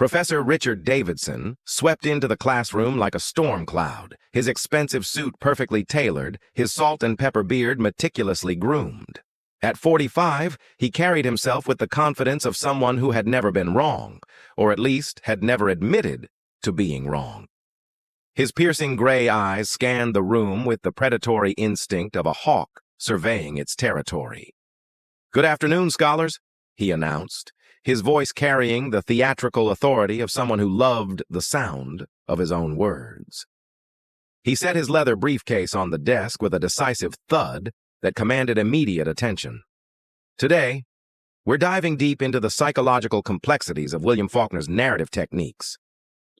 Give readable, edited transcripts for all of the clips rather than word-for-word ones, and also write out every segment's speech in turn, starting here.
Professor Richard Davidson swept into the classroom like a storm cloud, his expensive suit perfectly tailored, his salt and pepper beard meticulously groomed. At 45, he carried himself with the confidence of someone who had never been wrong, or at least had never admitted to being wrong. His piercing gray eyes scanned the room with the predatory instinct of a hawk surveying its territory. "Good afternoon, scholars," he announced, his voice carrying the theatrical authority of someone who loved the sound of his own words. He set his leather briefcase on the desk with a decisive thud that commanded immediate attention. Today, we're diving deep into the psychological complexities of William Faulkner's narrative techniques.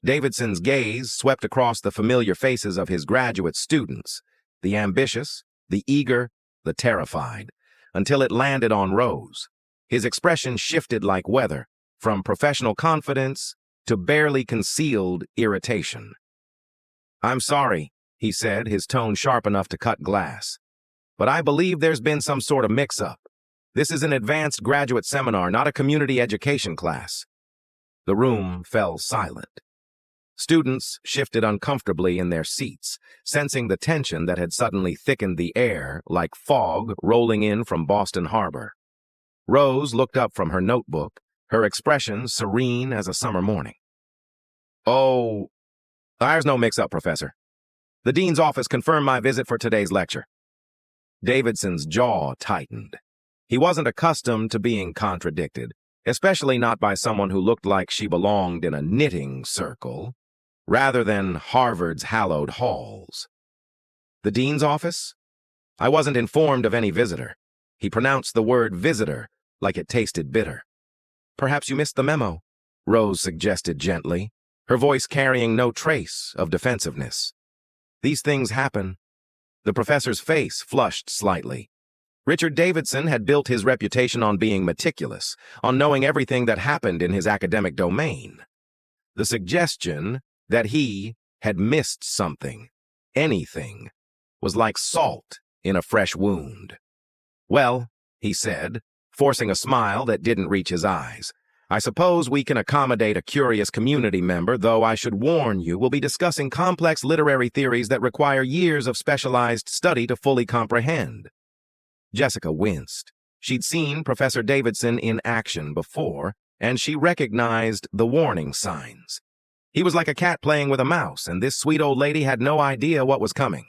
Davidson's gaze swept across the familiar faces of his graduate students, the ambitious, the eager, the terrified, until it landed on Rose. His expression shifted like weather, from professional confidence to barely concealed irritation. "I'm sorry," he said, his tone sharp enough to cut glass, "but I believe there's been some sort of mix-up. This is an advanced graduate seminar, not a community education class." The room fell silent. Students shifted uncomfortably in their seats, sensing the tension that had suddenly thickened the air like fog rolling in from Boston Harbor. Rose looked up from her notebook, her expression serene as a summer morning. "Oh, there's no mix-up, Professor. The dean's office confirmed my visit for today's lecture." Davidson's jaw tightened. He wasn't accustomed to being contradicted, especially not by someone who looked like she belonged in a knitting circle, rather than Harvard's hallowed halls. "The dean's office? I wasn't informed of any visitor." He pronounced the word visitor like it tasted bitter. "Perhaps you missed the memo," Rose suggested gently, her voice carrying no trace of defensiveness. "These things happen." The professor's face flushed slightly. Richard Davidson had built his reputation on being meticulous, on knowing everything that happened in his academic domain. The suggestion that he had missed something, anything, was like salt in a fresh wound. "Well," he said, forcing a smile that didn't reach his eyes, "I suppose we can accommodate a curious community member, though I should warn you we'll be discussing complex literary theories that require years of specialized study to fully comprehend." Jessica winced. She'd seen Professor Davidson in action before, and she recognized the warning signs. He was like a cat playing with a mouse, and this sweet old lady had no idea what was coming.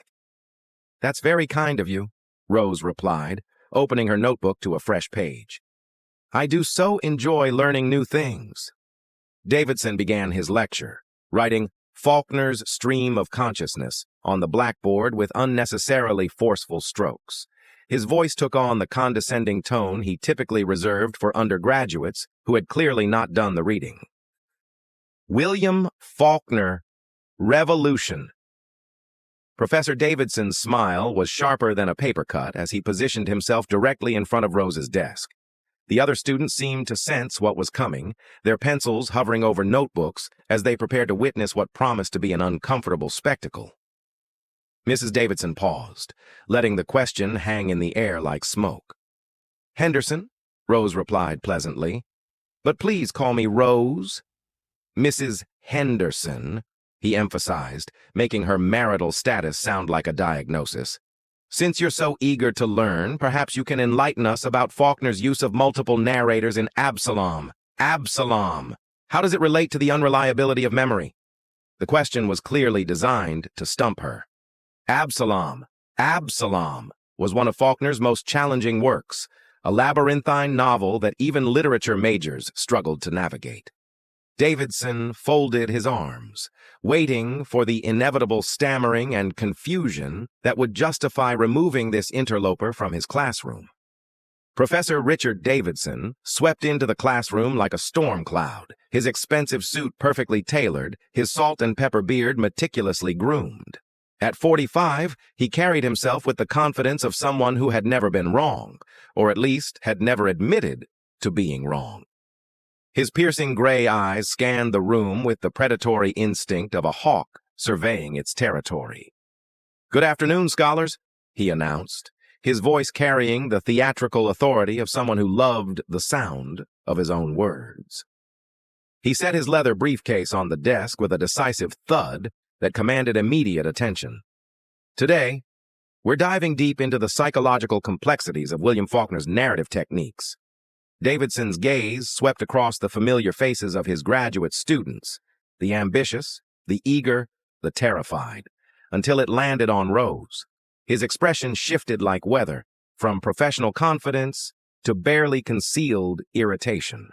"That's very kind of you," Rose replied, opening her notebook to a fresh page. "I do so enjoy learning new things." Davidson began his lecture, writing Faulkner's Stream of Consciousness on the blackboard with unnecessarily forceful strokes. His voice took on the condescending tone he typically reserved for undergraduates who had clearly not done the reading. "William Faulkner, Revolution." Professor Davidson's smile was sharper than a paper cut as he positioned himself directly in front of Rose's desk. The other students seemed to sense what was coming, their pencils hovering over notebooks as they prepared to witness what promised to be an uncomfortable spectacle. Mrs. Davidson paused, letting the question hang in the air like smoke. "Henderson," Rose replied pleasantly, "but please call me Rose." "Mrs. Henderson," he emphasized, making her marital status sound like a diagnosis. "Since you're so eager to learn, perhaps you can enlighten us about Faulkner's use of multiple narrators in Absalom. Absalom! How does it relate to the unreliability of memory?" The question was clearly designed to stump her. Absalom was one of Faulkner's most challenging works, a labyrinthine novel that even literature majors struggled to navigate. Davidson folded his arms, waiting for the inevitable stammering and confusion that would justify removing this interloper from his classroom. Professor Richard Davidson swept into the classroom like a storm cloud, his expensive suit perfectly tailored, his salt and pepper beard meticulously groomed. At 45, he carried himself with the confidence of someone who had never been wrong, or at least had never admitted to being wrong. His piercing gray eyes scanned the room with the predatory instinct of a hawk surveying its territory. "Good afternoon, scholars," he announced, his voice carrying the theatrical authority of someone who loved the sound of his own words. He set his leather briefcase on the desk with a decisive thud that commanded immediate attention. Today, we're diving deep into the psychological complexities of William Faulkner's narrative techniques. Davidson's gaze swept across the familiar faces of his graduate students, the ambitious, the eager, the terrified, until it landed on Rose. His expression shifted like weather, from professional confidence to barely concealed irritation.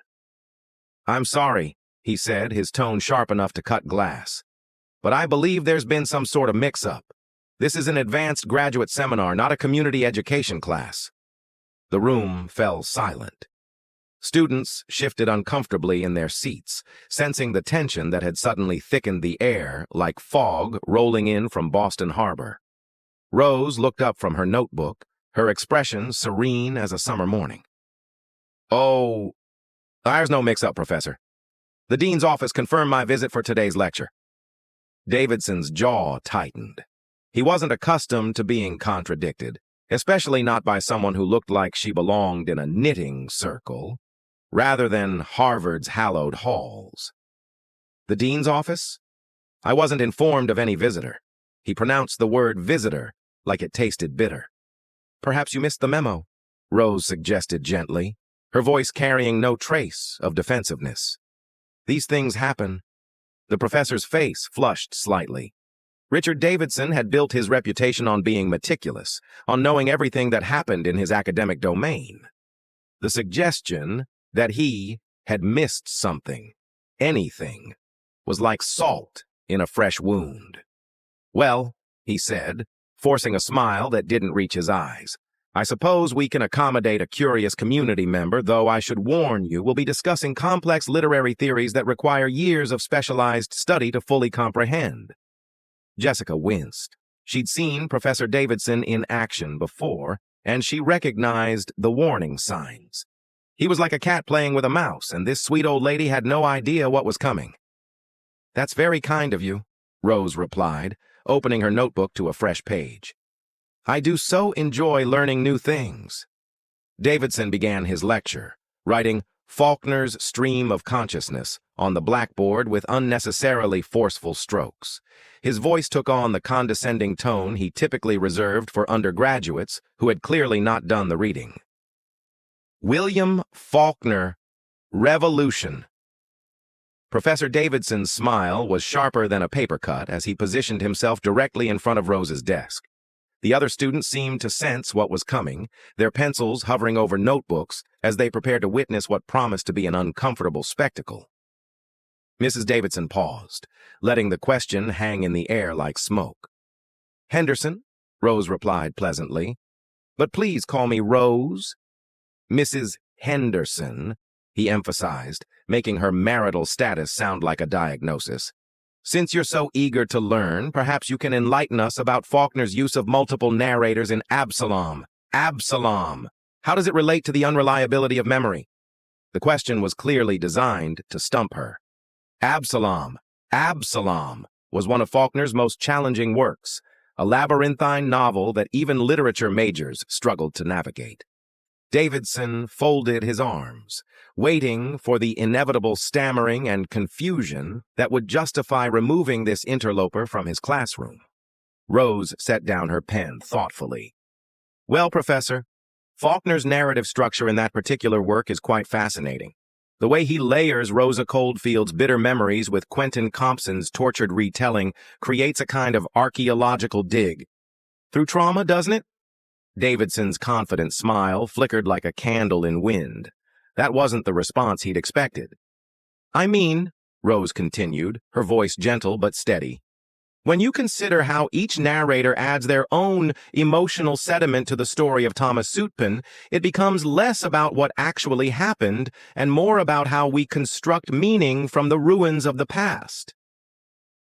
"I'm sorry," he said, his tone sharp enough to cut glass, "but I believe there's been some sort of mix-up. This is an advanced graduate seminar, not a community education class." The room fell silent. Students shifted uncomfortably in their seats, sensing the tension that had suddenly thickened the air like fog rolling in from Boston Harbor. Rose looked up from her notebook, her expression serene as a summer morning. "Oh, there's no mix-up, Professor. The dean's office confirmed my visit for today's lecture." Davidson's jaw tightened. He wasn't accustomed to being contradicted, especially not by someone who looked like she belonged in a knitting circle, rather than Harvard's hallowed halls. "The dean's office? I wasn't informed of any visitor." He pronounced the word visitor like it tasted bitter. "Perhaps you missed the memo," Rose suggested gently, her voice carrying no trace of defensiveness. "These things happen." The professor's face flushed slightly. Richard Davidson had built his reputation on being meticulous, on knowing everything that happened in his academic domain. The suggestion that he had missed something, anything, was like salt in a fresh wound. "Well," he said, forcing a smile that didn't reach his eyes, "I suppose we can accommodate a curious community member, though I should warn you we'll be discussing complex literary theories that require years of specialized study to fully comprehend." Jessica winced. She'd seen Professor Davidson in action before, and she recognized the warning signs. He was like a cat playing with a mouse, and this sweet old lady had no idea what was coming. "That's very kind of you," Rose replied, opening her notebook to a fresh page. "I do so enjoy learning new things." Davidson began his lecture, writing Faulkner's Stream of Consciousness on the blackboard with unnecessarily forceful strokes. His voice took on the condescending tone he typically reserved for undergraduates who had clearly not done the reading. "William Faulkner, Revolution." Professor Davidson's smile was sharper than a paper cut as he positioned himself directly in front of Rose's desk. The other students seemed to sense what was coming, their pencils hovering over notebooks as they prepared to witness what promised to be an uncomfortable spectacle. Mrs. Davidson paused, letting the question hang in the air like smoke. "Henderson," Rose replied pleasantly, "but please call me Rose." "Mrs. Henderson," he emphasized, making her marital status sound like a diagnosis. "Since you're so eager to learn, perhaps you can enlighten us about Faulkner's use of multiple narrators in Absalom. Absalom! How does it relate to the unreliability of memory?" The question was clearly designed to stump her. Absalom was one of Faulkner's most challenging works, a labyrinthine novel that even literature majors struggled to navigate. Davidson folded his arms, waiting for the inevitable stammering and confusion that would justify removing this interloper from his classroom. Rose set down her pen thoughtfully. "Well, Professor, Faulkner's narrative structure in that particular work is quite fascinating. The way he layers Rosa Coldfield's bitter memories with Quentin Compson's tortured retelling creates a kind of archaeological dig. Through trauma, doesn't it?" Davidson's confident smile flickered like a candle in wind. That wasn't the response he'd expected. "I mean," Rose continued, her voice gentle but steady, "when you consider how each narrator adds their own emotional sediment to the story of Thomas Soutpan, it becomes less about what actually happened and more about how we construct meaning from the ruins of the past."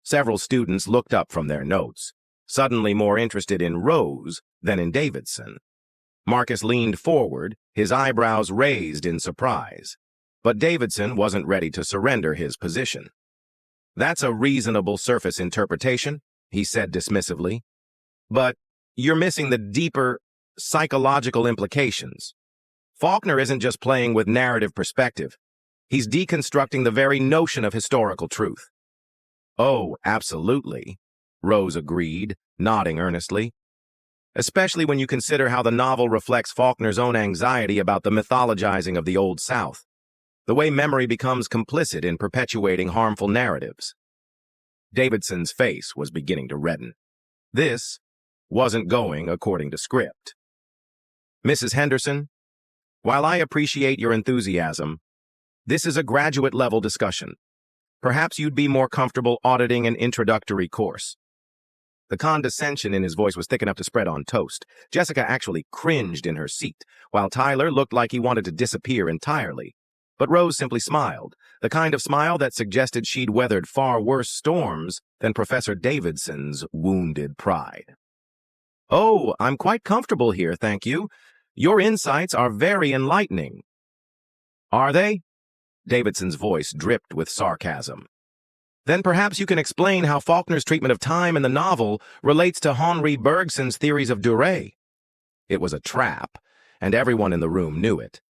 Several students looked up from their notes, suddenly more interested in Rose than in Davidson. Marcus leaned forward, his eyebrows raised in surprise. But Davidson wasn't ready to surrender his position. "That's a reasonable surface interpretation," he said dismissively. "But you're missing the deeper psychological implications. Faulkner isn't just playing with narrative perspective. He's deconstructing the very notion of historical truth. Oh, absolutely, Rose agreed, nodding earnestly. Especially when you consider how the novel reflects Faulkner's own anxiety about the mythologizing of the Old South, the way memory becomes complicit in perpetuating harmful narratives. Davidson's face was beginning to redden. This wasn't going according to script. Mrs. Henderson, while I appreciate your enthusiasm, this is a graduate-level discussion. Perhaps you'd be more comfortable auditing an introductory course. The condescension in his voice was thick enough to spread on toast. Jessica actually cringed in her seat, while Tyler looked like he wanted to disappear entirely. But Rose simply smiled, the kind of smile that suggested she'd weathered far worse storms than Professor Davidson's wounded pride. Oh, I'm quite comfortable here, thank you. Your insights are very enlightening. Are they? Davidson's voice dripped with sarcasm. Then perhaps you can explain how Faulkner's treatment of time in the novel relates to Henri Bergson's theories of durée. It was a trap, and everyone in the room knew it.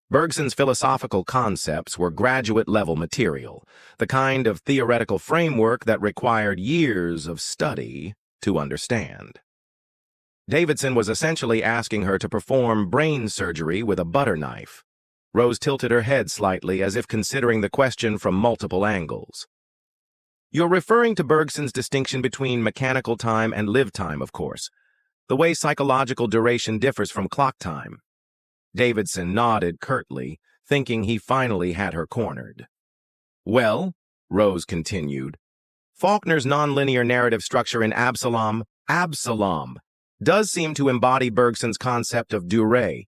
Bergson's philosophical concepts were graduate-level material, the kind of theoretical framework that required years of study to understand. Davidson was essentially asking her to perform brain surgery with a butter knife. Rose tilted her head slightly as if considering the question from multiple angles. You're referring to Bergson's distinction between mechanical time and live time, of course, the way psychological duration differs from clock time. Davidson nodded curtly, thinking he finally had her cornered. Well, Rose continued, Faulkner's nonlinear narrative structure in Absalom does seem to embody Bergson's concept of durée.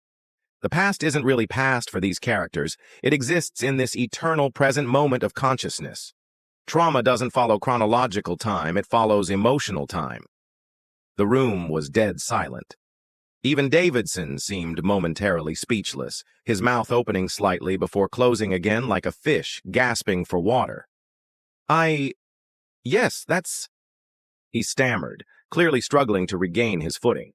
The past isn't really past for these characters. It exists in this eternal present moment of consciousness. Trauma doesn't follow chronological time, it follows emotional time. The room was dead silent. Even Davidson seemed momentarily speechless, his mouth opening slightly before closing again like a fish gasping for water. Yes, that's... He stammered, clearly struggling to regain his footing.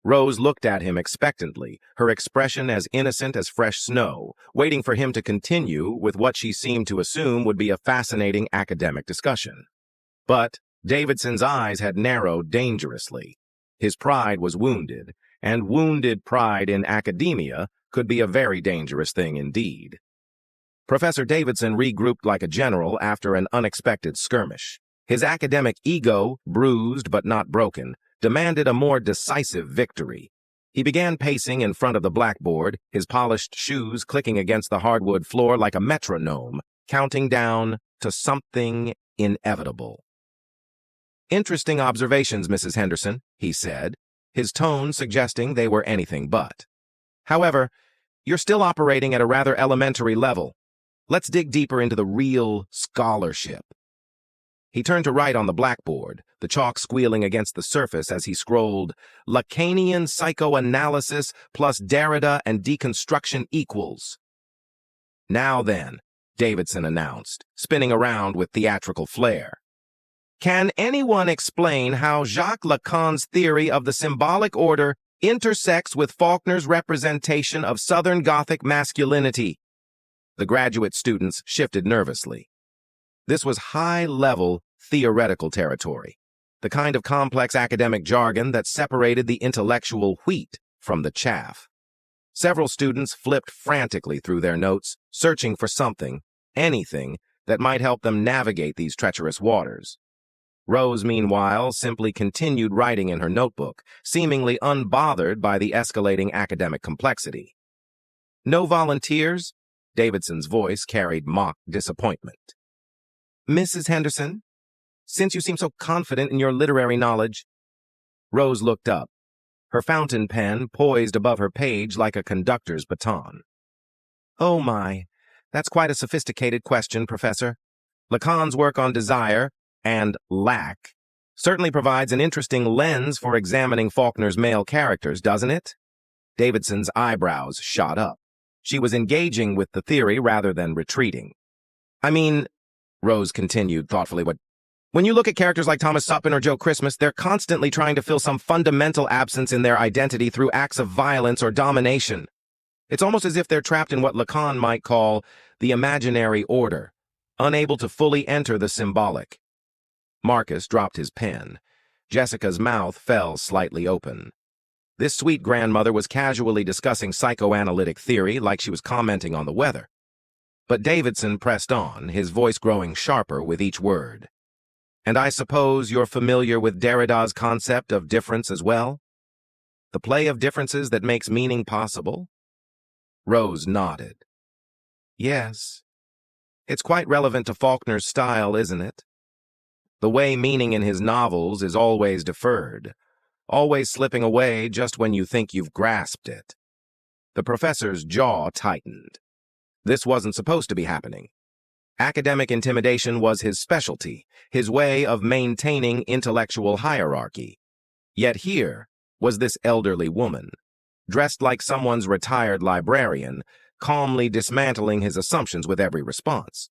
Rose looked at him expectantly, her expression as innocent as fresh snow, waiting for him to continue with what she seemed to assume would be a fascinating academic discussion. But Davidson's eyes had narrowed dangerously. His pride was wounded, and wounded pride in academia could be a very dangerous thing indeed. Professor Davidson regrouped like a general after an unexpected skirmish. His academic ego, bruised but not broken, demanded a more decisive victory. He began pacing in front of the blackboard, his polished shoes clicking against the hardwood floor like a metronome, counting down to something inevitable. Interesting observations, Mrs. Henderson, he said, his tone suggesting they were anything but. However, you're still operating at a rather elementary level. Let's dig deeper into the real scholarship. He turned to write on the blackboard, the chalk squealing against the surface as he scrolled, Lacanian psychoanalysis plus Derrida and deconstruction equals. Now then, Davidson announced, spinning around with theatrical flair. Can anyone explain how Jacques Lacan's theory of the symbolic order intersects with Faulkner's representation of Southern Gothic masculinity? The graduate students shifted nervously. This was high-level theoretical territory, the kind of complex academic jargon that separated the intellectual wheat from the chaff. Several students flipped frantically through their notes, searching for something, anything, that might help them navigate these treacherous waters. Rose, meanwhile, simply continued writing in her notebook, seemingly unbothered by the escalating academic complexity. No volunteers? Davidson's voice carried mock disappointment. Mrs. Henderson, since you seem so confident in your literary knowledge... Rose looked up, her fountain pen poised above her page like a conductor's baton. Oh my, that's quite a sophisticated question, Professor. Lacan's work on desire and lack certainly provides an interesting lens for examining Faulkner's male characters, doesn't it? Davidson's eyebrows shot up. She was engaging with the theory rather than retreating. I mean, Rose continued thoughtfully, when you look at characters like Thomas Suppin or Joe Christmas, they're constantly trying to fill some fundamental absence in their identity through acts of violence or domination. It's almost as if they're trapped in what Lacan might call the imaginary order, unable to fully enter the symbolic. Marcus dropped his pen. Jessica's mouth fell slightly open. This sweet grandmother was casually discussing psychoanalytic theory like she was commenting on the weather. But Davidson pressed on, his voice growing sharper with each word. And I suppose you're familiar with Derrida's concept of difference as well? The play of differences that makes meaning possible? Rose nodded. Yes. It's quite relevant to Faulkner's style, isn't it? The way meaning in his novels is always deferred, always slipping away just when you think you've grasped it. The professor's jaw tightened. This wasn't supposed to be happening. Academic intimidation was his specialty, his way of maintaining intellectual hierarchy. Yet here was this elderly woman, dressed like someone's retired librarian, calmly dismantling his assumptions with every response.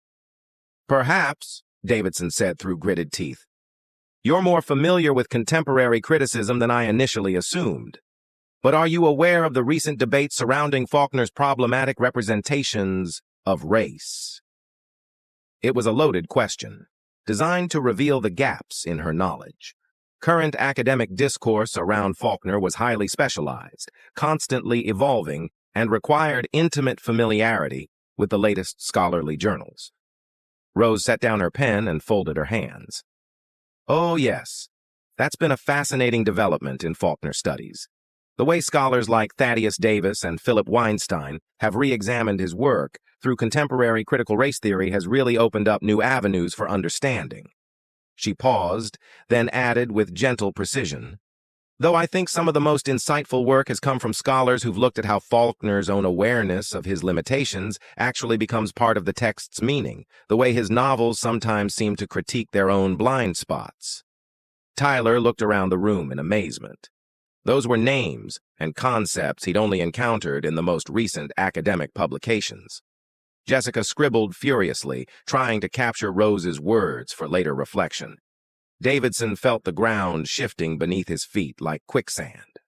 Perhaps, Davidson said through gritted teeth, you're more familiar with contemporary criticism than I initially assumed. But are you aware of the recent debate surrounding Faulkner's problematic representations of race? It was a loaded question, designed to reveal the gaps in her knowledge. Current academic discourse around Faulkner was highly specialized, constantly evolving, and required intimate familiarity with the latest scholarly journals. Rose set down her pen and folded her hands. Oh, yes, that's been a fascinating development in Faulkner studies. The way scholars like Thaddeus Davis and Philip Weinstein have re-examined his work through contemporary critical race theory has really opened up new avenues for understanding. She paused, then added with gentle precision, though I think some of the most insightful work has come from scholars who've looked at how Faulkner's own awareness of his limitations actually becomes part of the text's meaning, the way his novels sometimes seem to critique their own blind spots. Tyler looked around the room in amazement. Those were names and concepts he'd only encountered in the most recent academic publications. Jessica scribbled furiously, trying to capture Rose's words for later reflection. Davidson felt the ground shifting beneath his feet like quicksand.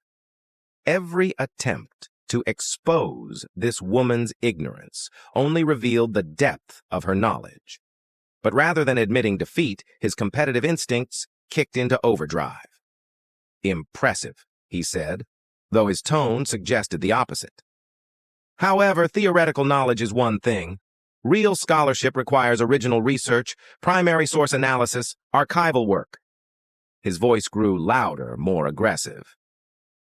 Every attempt to expose this woman's ignorance only revealed the depth of her knowledge. But rather than admitting defeat, his competitive instincts kicked into overdrive. Impressive, he said, though his tone suggested the opposite. However, theoretical knowledge is one thing. Real scholarship requires original research, primary source analysis, archival work. His voice grew louder, more aggressive.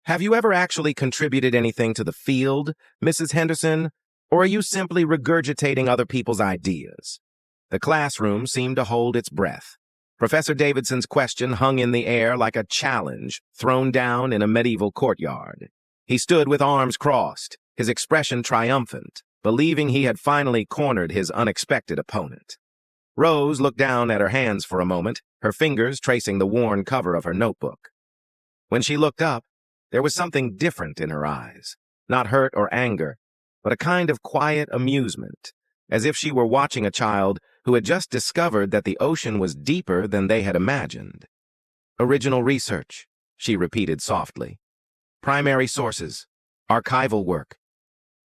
Have you ever actually contributed anything to the field, Mrs. Henderson, or are you simply regurgitating other people's ideas? The classroom seemed to hold its breath. Professor Davidson's question hung in the air like a challenge thrown down in a medieval courtyard. He stood with arms crossed, his expression triumphant, believing he had finally cornered his unexpected opponent. Rose looked down at her hands for a moment, her fingers tracing the worn cover of her notebook. When she looked up, there was something different in her eyes, not hurt or anger, but a kind of quiet amusement, as if she were watching a child who had just discovered that the ocean was deeper than they had imagined. Original research, she repeated softly. Primary sources, archival work.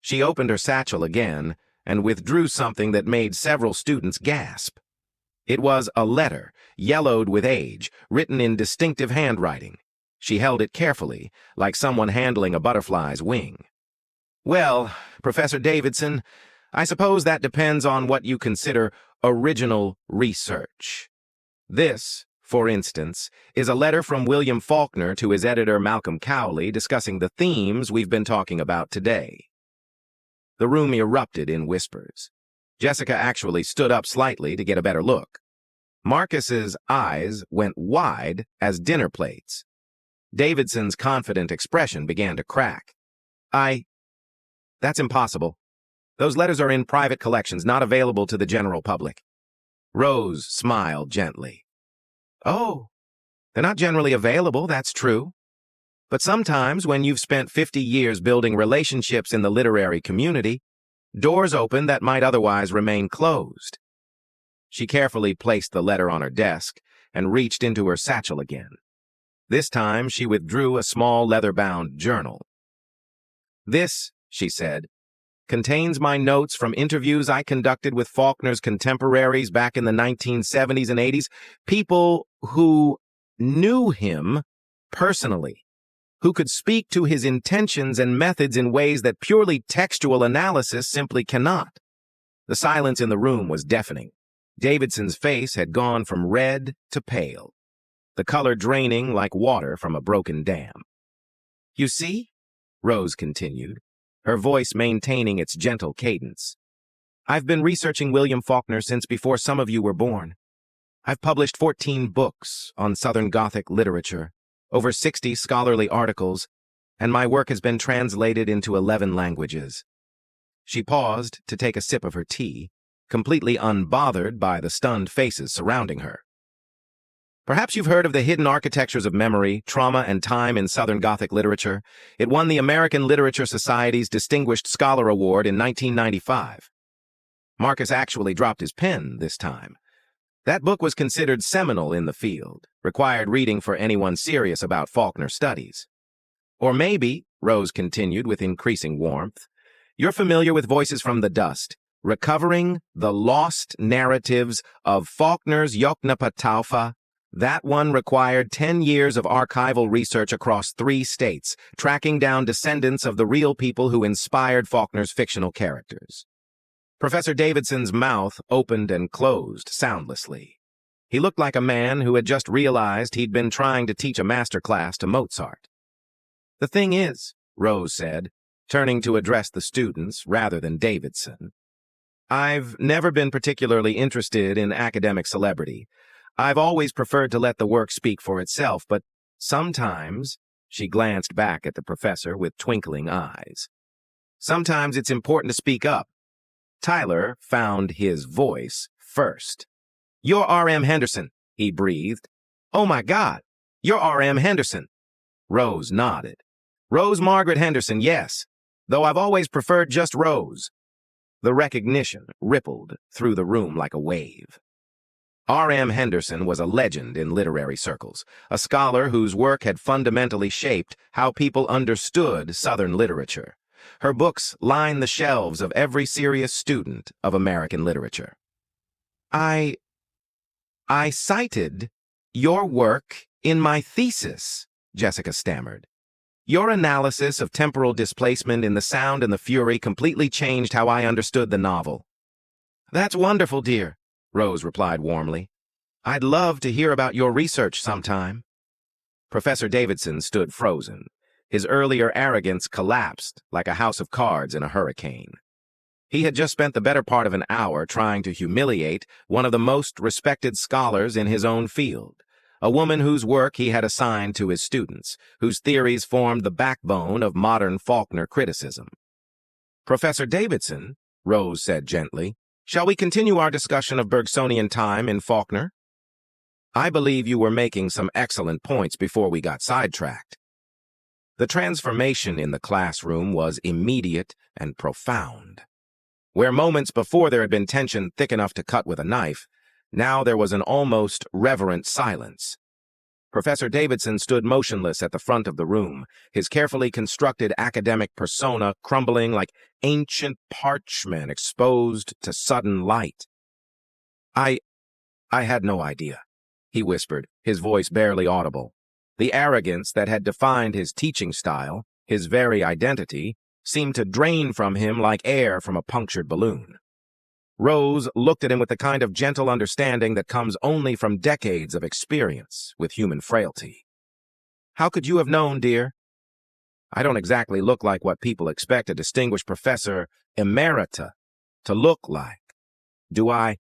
She opened her satchel again and withdrew something that made several students gasp. It was a letter, yellowed with age, written in distinctive handwriting. She held it carefully, like someone handling a butterfly's wing. Well, Professor Davidson, I suppose that depends on what you consider original research. This, for instance, is a letter from William Faulkner to his editor Malcolm Cowley discussing the themes we've been talking about today. The room erupted in whispers. Jessica actually stood up slightly to get a better look. Marcus's eyes went wide as dinner plates. Davidson's confident expression began to crack. That's impossible. Those letters are in private collections, not available to the general public. Rose smiled gently. Oh, they're not generally available, that's true. But sometimes when you've spent 50 years building relationships in the literary community, doors open that might otherwise remain closed. She carefully placed the letter on her desk and reached into her satchel again. This time she withdrew a small leather-bound journal. This, she said, contains my notes from interviews I conducted with Faulkner's contemporaries back in the 1970s and 80s, people who knew him personally, who could speak to his intentions and methods in ways that purely textual analysis simply cannot. The silence in the room was deafening. Davidson's face had gone from red to pale, the color draining like water from a broken dam. "You see," Rose continued, her voice maintaining its gentle cadence, "I've been researching William Faulkner since before some of you were born. I've published 14 books on Southern Gothic literature, over 60 scholarly articles, and my work has been translated into 11 languages." She paused to take a sip of her tea, completely unbothered by the stunned faces surrounding her. "Perhaps you've heard of the hidden architectures of memory, trauma, and time in Southern Gothic literature. It won the American Literature Society's Distinguished Scholar Award in 1995. Marcus actually dropped his pen this time. That book was considered seminal in the field, required reading for anyone serious about Faulkner studies. Or maybe," Rose continued with increasing warmth, "you're familiar with Voices from the Dust, Recovering the Lost Narratives of Faulkner's Yoknapataufa. That one required 10 years of archival research across 3 states, tracking down descendants of the real people who inspired Faulkner's fictional characters." Professor Davidson's mouth opened and closed soundlessly. He looked like a man who had just realized he'd been trying to teach a master class to Mozart. "The thing is," Rose said, turning to address the students rather than Davidson, "I've never been particularly interested in academic celebrity. I've always preferred to let the work speak for itself, but sometimes," she glanced back at the professor with twinkling eyes, "sometimes it's important to speak up." Tyler found his voice first. "You're R.M. Henderson," he breathed. "Oh my God, you're R.M. Henderson." Rose nodded. "Rose Margaret Henderson, yes, though I've always preferred just Rose." The recognition rippled through the room like a wave. R.M. Henderson was a legend in literary circles, a scholar whose work had fundamentally shaped how people understood Southern literature. Her books line the shelves of every serious student of American literature. I cited your work in my thesis," Jessica stammered. "Your analysis of temporal displacement in The Sound and the Fury completely changed how I understood the novel." "That's wonderful, dear," Rose replied warmly. "I'd love to hear about your research sometime." Professor Davidson stood frozen. His earlier arrogance collapsed like a house of cards in a hurricane. He had just spent the better part of an hour trying to humiliate one of the most respected scholars in his own field, a woman whose work he had assigned to his students, whose theories formed the backbone of modern Faulkner criticism. "Professor Davidson," Rose said gently, "shall we continue our discussion of Bergsonian time in Faulkner? I believe you were making some excellent points before we got sidetracked." The transformation in the classroom was immediate and profound. Where moments before there had been tension thick enough to cut with a knife, now there was an almost reverent silence. Professor Davidson stood motionless at the front of the room, his carefully constructed academic persona crumbling like ancient parchment exposed to sudden light. I had no idea," he whispered, his voice barely audible. The arrogance that had defined his teaching style, his very identity, seemed to drain from him like air from a punctured balloon. Rose looked at him with the kind of gentle understanding that comes only from decades of experience with human frailty. "How could you have known, dear? I don't exactly look like what people expect a distinguished professor emerita to look like. Do I?"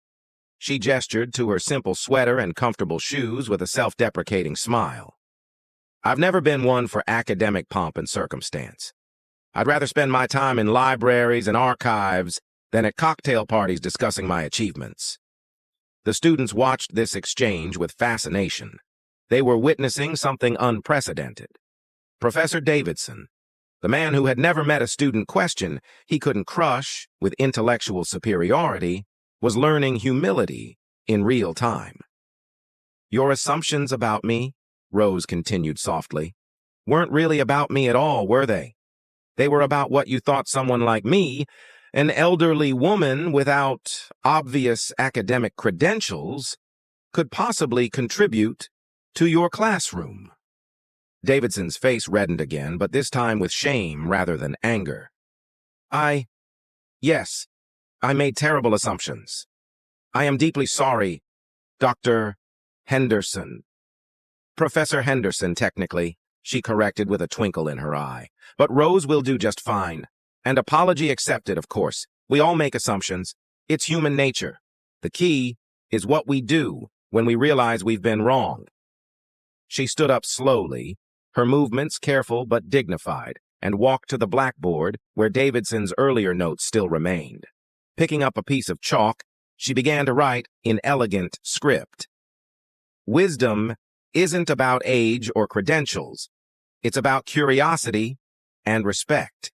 She gestured to her simple sweater and comfortable shoes with a self-deprecating smile. "I've never been one for academic pomp and circumstance. I'd rather spend my time in libraries and archives than at cocktail parties discussing my achievements." The students watched this exchange with fascination. They were witnessing something unprecedented. Professor Davidson, the man who had never met a student question he couldn't crush with intellectual superiority, was learning humility in real time. "Your assumptions about me," Rose continued softly, "weren't really about me at all, were they? They were about what you thought someone like me, an elderly woman without obvious academic credentials, could possibly contribute to your classroom. Davidson's face reddened again, but this time with shame rather than anger. Yes, I made terrible assumptions. I am deeply sorry, Dr. Henderson. Professor Henderson, technically, she corrected with a twinkle in her eye. But Rose will do just fine. And apology accepted, of course. We all make assumptions. It's human nature. The key is what we do when we realize we've been wrong. She stood up slowly, her movements careful but dignified, and walked to the blackboard where Davidson's earlier notes still remained. Picking up a piece of chalk, she began to write in elegant script. Wisdom isn't about age or credentials. It's about curiosity and respect.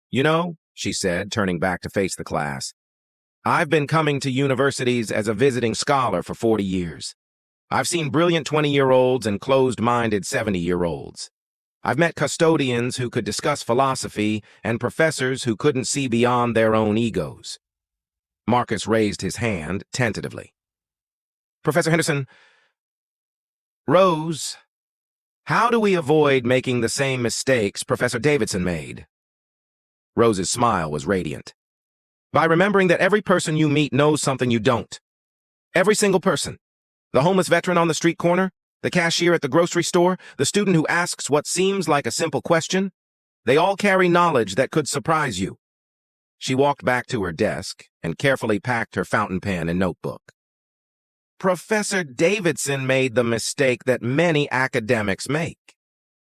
You know, she said, turning back to face the class, I've been coming to universities as a visiting scholar for 40 years. I've seen brilliant 20-year-olds and closed-minded 70-year-olds. I've met custodians who could discuss philosophy and professors who couldn't see beyond their own egos. Marcus raised his hand tentatively. Professor Henderson, Rose, how do we avoid making the same mistakes Professor Davidson made? Rose's smile was radiant. By remembering that every person you meet knows something you don't. Every single person. The homeless veteran on the street corner, the cashier at the grocery store, the student who asks what seems like a simple question. They all carry knowledge that could surprise you. She walked back to her desk and carefully packed her fountain pen and notebook. Professor Davidson made the mistake that many academics make.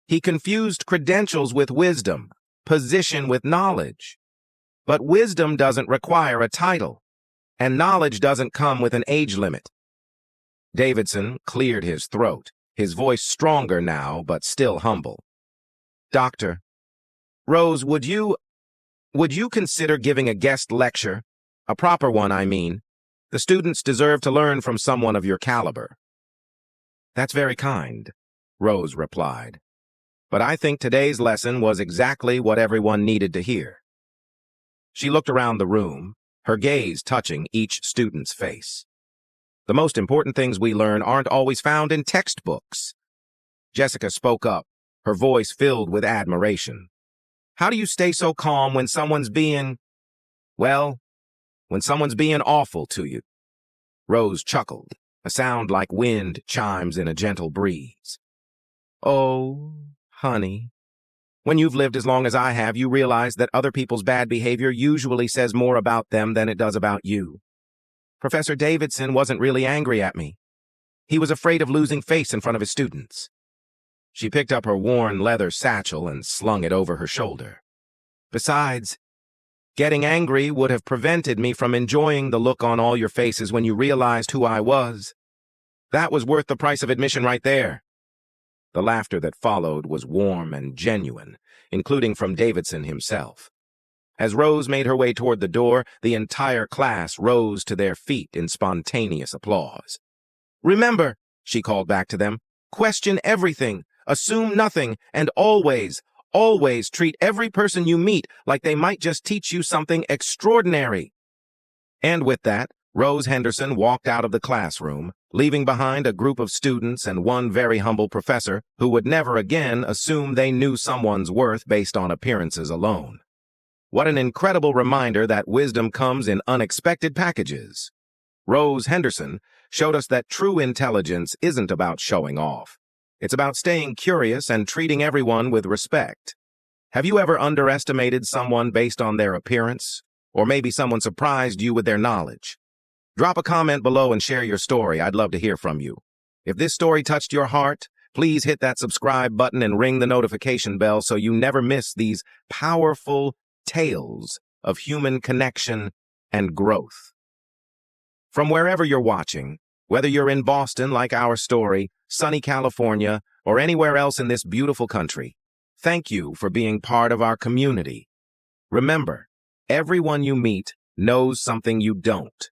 He confused credentials with wisdom, position with knowledge. But wisdom doesn't require a title, and knowledge doesn't come with an age limit. Davidson cleared his throat, his voice stronger now, but still humble. Doctor, Rose, would you consider giving a guest lecture? A proper one, I mean. The students deserve to learn from someone of your caliber. That's very kind, Rose replied. But I think today's lesson was exactly what everyone needed to hear. She looked around the room, her gaze touching each student's face. The most important things we learn aren't always found in textbooks. Jessica spoke up, her voice filled with admiration. How do you stay so calm when someone's being awful to you? Rose chuckled, a sound like wind chimes in a gentle breeze. Oh, honey. When you've lived as long as I have, you realize that other people's bad behavior usually says more about them than it does about you. Professor Davidson wasn't really angry at me. He was afraid of losing face in front of his students. She picked up her worn leather satchel and slung it over her shoulder. Besides, getting angry would have prevented me from enjoying the look on all your faces when you realized who I was. That was worth the price of admission right there. The laughter that followed was warm and genuine, including from Davidson himself. As Rose made her way toward the door, the entire class rose to their feet in spontaneous applause. Remember, she called back to them, question everything, assume nothing, and always treat every person you meet like they might just teach you something extraordinary. And with that, Rose Henderson walked out of the classroom, leaving behind a group of students and one very humble professor who would never again assume they knew someone's worth based on appearances alone. What an incredible reminder that wisdom comes in unexpected packages. Rose Henderson showed us that true intelligence isn't about showing off. It's about staying curious and treating everyone with respect. Have you ever underestimated someone based on their appearance? Or maybe someone surprised you with their knowledge? Drop a comment below and share your story. I'd love to hear from you. If this story touched your heart, please hit that subscribe button and ring the notification bell so you never miss these powerful tales of human connection and growth. From wherever you're watching, whether you're in Boston like our story, sunny California, or anywhere else in this beautiful country, thank you for being part of our community. Remember, everyone you meet knows something you don't.